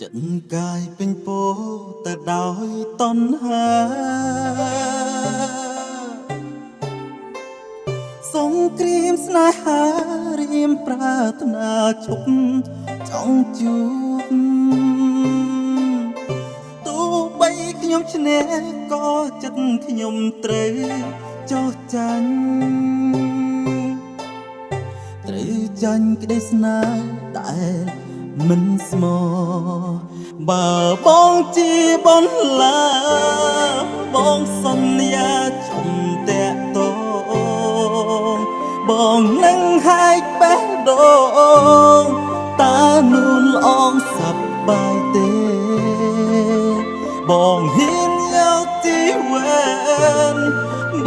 ចិនកាយពេញពោតែដោយតណ្ហាសង្គ្រាមស្នេហារៀមប្រាថ្នាឈប់ចង់ជួបទោះបីខ្ញុំឈ្នះក៏ចិត្តខ្ញុំត្រូវចោះចាញ់ត្រូវចាញ់ក្តីស្នេហ៍ដែលមិនស្មោបើបងជាបន្លាបងសន្យាជុំតាក់តងបងនឹងហែកបេះដូងតើនួនល្អងសប្បាយទេបងហ៊ានយកជីវិត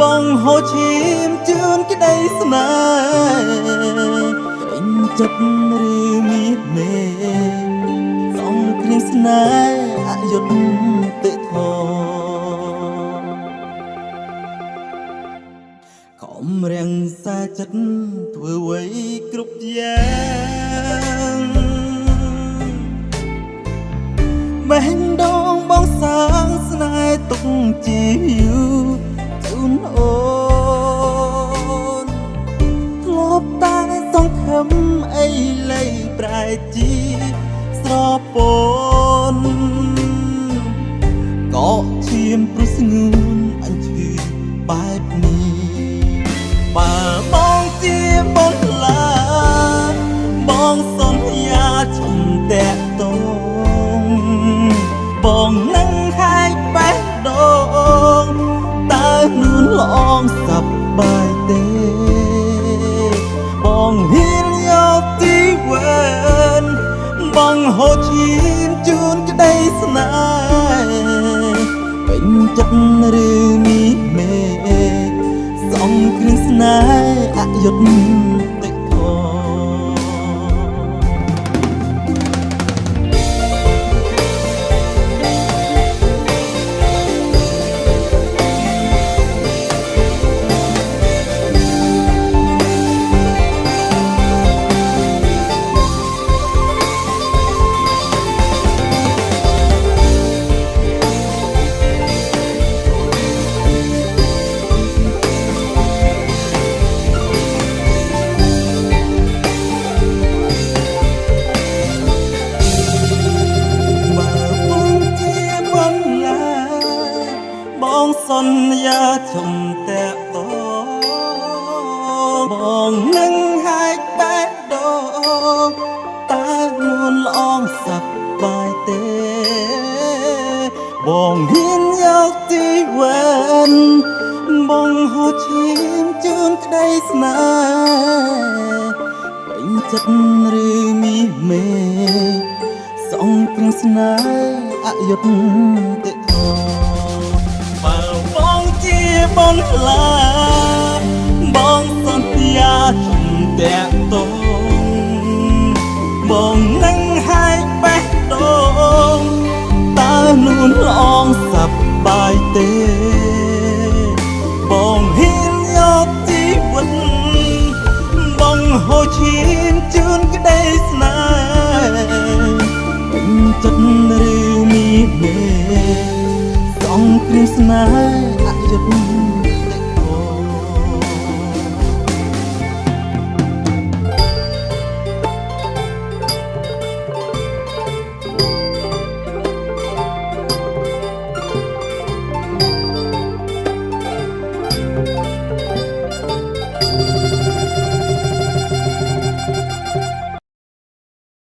បងហូរឈាមជឿនក្តីស្នេហ៍ក្រែងចិត្តឬមានមេសំគ្រាមស្នេហ៍អយុត្តិធម៌ខំរាំងសាចិត្តធ្វើអ្វីគ្រប់យ៉ាងបេះដូងបងសាងស្នេហ៍ទុកជាយូរជូនអូនធ្លាប់តែសង្ឃឹមអីលៃប្រែជាស្រពនក៏ឈាមព្រោះស្ងួនអញឈឺបែបនេះបើបងជាបន្លាបងសន្យាជុំតាក់តងបងនឹងហែកបេះដូងតើនួនល្អងសប្បាយទេបងហ៊ានយកជីវិតបងហូរឈាមជូនក្តីស្នេហ៍ពេញចិត្តឬមីមេសងគ្រឿងស្នេហ៍អយុត្តិធម៌សន្យាជុំតាក់តងបងនឹងហែកបេះដូងតើនួនល្អងសប្បាយទេបងហ៊ានយកជីវិតបងហូរឈាមជូនក្តីស្នេហ៍ពេញចិត្តឬមីមេសងគ្រឿងស្នេហ៍អយុត្តិធម៌បើបងជាបន្លាបងសន្យាជុំតាក់តងបងនឹងហែកបេះដូងតើនួនល្អងសប្បាយទេបងហ៊ានយកជីវិតបងហូរឈាមជូនក្តីស្នេហ៍ពេញចិត្តឬមីមេសងគ្រឿងស្នេហ៍អយុត្តិ